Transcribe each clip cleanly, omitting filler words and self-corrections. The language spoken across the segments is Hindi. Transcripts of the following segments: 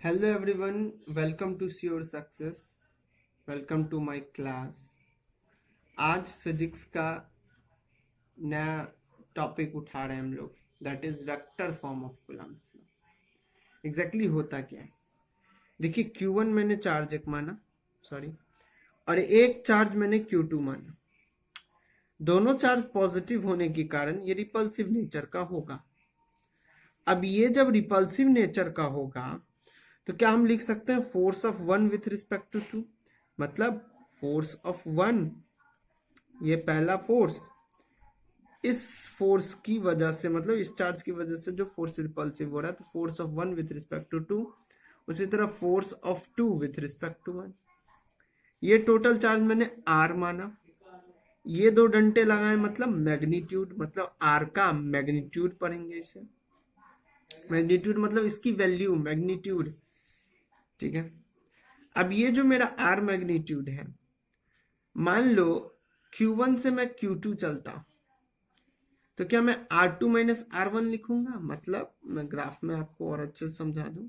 Hello everyone, welcome to Your Success. Welcome to my class. आज फिजिक्स का नया टॉपिक उठा रहे हैं हम लोग, that is vector form of Coulomb's law. Exactly होता क्या है? देखिए Q1 मैंने चार्ज एक माना, सॉरी, और एक चार्ज मैंने Q2 माना। दोनों चार्ज पॉजिटिव होने के कारण ये रिपल्सिव नेचर का होगा। अब ये जब रिपल्सिव नेचर का होगा तो क्या हम लिख सकते हैं force of one with respect to two? मतलब फोर्स ऑफ वन, ये पहला फोर्स, इस फोर्स की वजह से, मतलब इस चार्ज की वजह से जो फोर्स रिपल्सिव हो रहा है, तो force of one with respect to two. उसी तरह force of two with respect to one. ये टोटल चार्ज मैंने आर माना। ये दो डंडे लगाए मतलब मैग्नीट्यूड, मतलब आर का मैग्नीट्यूड पढ़ेंगे इसे। मैग्नीट्यूड मतलब इसकी वैल्यू, मैग्नीट्यूड। ठीक है। अब ये जो मेरा आर मैग्नीट्यूड है, मान लो Q1 से मैं Q2 चलता, तो क्या मैं R2 माइनस R1 लिखूंगा? मतलब मैं ग्राफ में आपको और अच्छे से समझा दूं,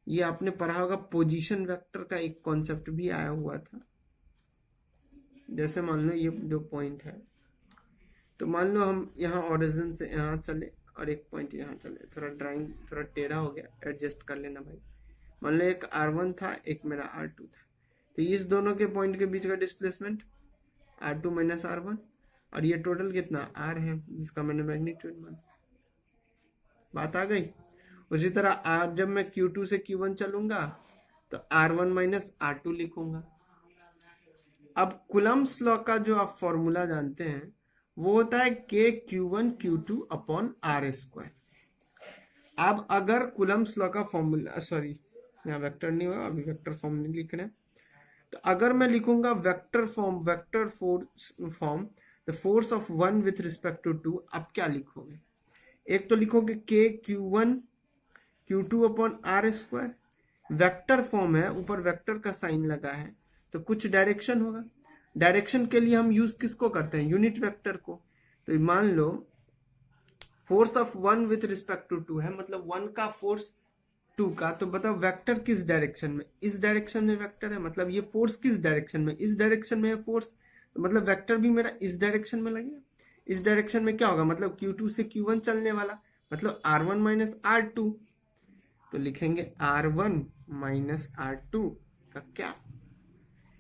ये आपने पढ़ा होगा, पोजीशन वेक्टर का एक कॉन्सेप्ट भी आया हुआ था। जैसे मान लो ये जो पॉइंट है, तो मान लो हम यहाँ ओरिजिन से यहाँ चले और एक पॉइंट यहाँ चले, थोड़ा ड्राइंग थोड़ा टेढ़ा हो गया, एडजस्ट कर लेना भाई। मान लो एक R1 था, एक मेरा R2 था, तो इस दोनों के पॉइंट के बीच का डिस्प्लेसमेंट R2 माइनस R1, और ये टोटल कितना R है, जिसका मैंने मैग्नीट्यूड माना। बात आ गई। उसी तरह R, जब मैं Q2 से Q1 चलूंगा तो R1 माइनस R2 लिखूंगा। अब कुलम्ब्स लॉ का जो आप फॉर्मूला जानते हैं वो होता है K Q1 Q2 upon R square. अब अगर कुलम्ब्स लॉ का फॉर्मूला, सॉरी यहाँ वेक्टर नहीं होगा, अभी वेक्टर फॉर्म नहीं लिख रहे हैं, तो अगर मैं लिखूंगा vector form, vector form the force of one with respect to two, अब क्या लिखोगे? एक तो लिखोगे K Q1 Q2 upon R square. Vector form है, ऊपर वेक्टर का साइन लगा है, तो कुछ डायरेक्शन होगा। डायरेक्शन के लिए हम यूज किसको करते हैं? यूनिट वेक्टर को। तो मान लो force of one with respect to two है, मतलब वन का फोर्स टू का, तो बताओ वेक्टर किस डायरेक्शन में? इस डायरेक्शन में वेक्टर है, मतलब ये फोर्स किस डायरेक्शन में? इस डायरेक्शन में है फोर्स, तो मतलब वेक्टर भी मेरा इस डायरेक्शन में लगेगा। इस डायरेक्शन में क्या होगा? मतलब Q2 से Q1 चलने वाला, मतलब R1 माइनस R2, तो लिखेंगे R1 माइनस R2 का कैप।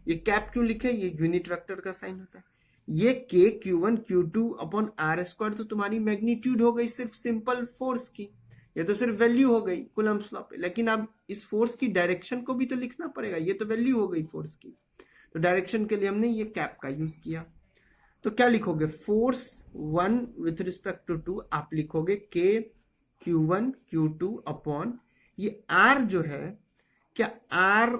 ये कैप क्यों लिखे? ये यूनिट वेक्टर का साइन होता है। ये K Q1 Q2 upon R square तो तुम्हारी मैग्नीट्यूड हो गई सिर्फ सिंपल फोर्स की, ये तो सिर्फ वैल्यू हो गई कूलम्ब्स लॉ पे। लेकिन अब इस फोर्स की डायरेक्शन को भी तो लिखना पड़ेगा, ये तो वैल्यू हो गई फोर्स की, तो डायरेक्शन के लिए हमने ये कैप का यूज किया। तो क्या लिखोगे? Force one with respect to two आप लिखोगे K Q1 Q2 अपॉन ये R जो है, क्या R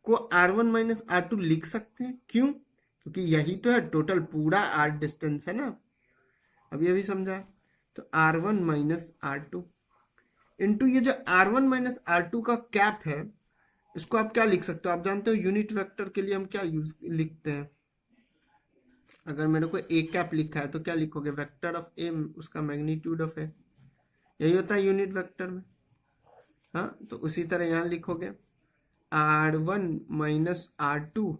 को R1 माइनस R2 लिख सकते हैं? क्यों? क्योंकि यही तो है टोटल पूरा R डिस्टेंस है ना, अभी अभी समझा। तो R1 माइनस R2 इंटू ये जो R1 माइनस R2 का कैप है, इसको आप क्या लिख सकते हो? आप जानते हो यूनिट वेक्टर के लिए हम क्या यूज लिखते हैं? अगर मेरे को ए कैप लिखा है तो क्या लिखोगे? वेक्टर ऑफ ए, उसका मैग्नीट्यूड ऑफ ए, यही होता है यूनिट वेक्टर में। हाँ, तो उसी तरह यहाँ लिखोगे R1 minus R2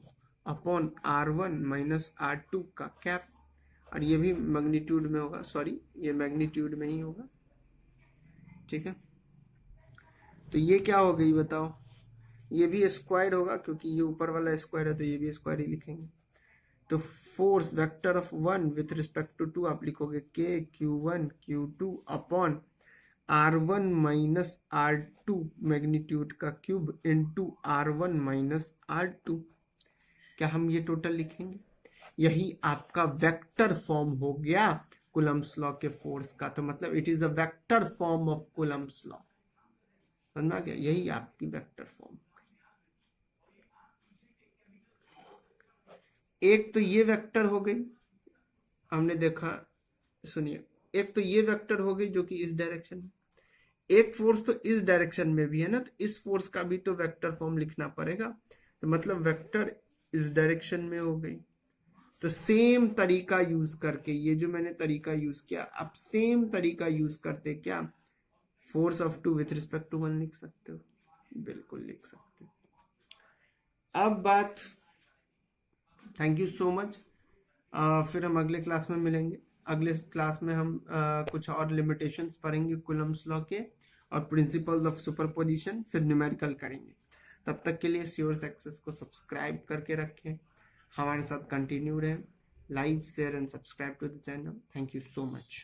upon R1 minus R2 का कैप, और ये भी मैग्नीट्यूड में होगा, सॉरी ये मैग्नीट्यूड में ही होगा। ठीक है, तो ये क्या हो गई बताओ? ये भी स्क्वायर होगा, क्योंकि ये ऊपर वाला स्क्वायर है तो ये भी स्क्वायर ही लिखेंगे। तो force vector of one with respect to two आप लिखोगे K Q1 Q2 upon R1 minus R2 magnitude का cube into R1 minus R2। क्या हम ये टोटल लिखेंगे? यही आपका वेक्टर फॉर्म हो गया कूलम्ब्स लॉ के फोर्स का। तो मतलब it is a vector form of Coulomb's law, समझा गया? यही आपकी वेक्टर फॉर्म। एक तो ये वेक्टर हो गई, हमने देखा, सुनिए, एक तो ये वेक्टर हो गई जो कि इस डायरेक्शन में, एक फोर्स तो इस डायरेक्शन में भी है ना, तो इस फोर्स का भी तो वेक्टर फॉर्म लिखना पड़ेगा, तो मतलब वेक्टर इस डायरेक्शन में हो गई। तो सेम तरीका यूज करके, ये जो मैंने तरीका यूज किया, अब सेम तरीका यूज करते क्या, force of two with respect to one लिख सकते हो, बिल्कुल लिख सकते हो। अब बात, थैंक यू सो मच। फिर हम अगले क्लास में मिलेंगे। अगले क्लास में हम कुछ और लिमिटेशंस पढ़ेंगे कुलम्स लॉ के और प्रिंसिपल्स ऑफ सुपरपोजिशन, फिर न्यूमेरिकल करेंगे। तब तक के लिए श्योर सक्सेस को सब्सक्राइब करके रखें, हमारे साथ कंटिन्यू रहें। Like, share and subscribe to the channel. Thank you so much.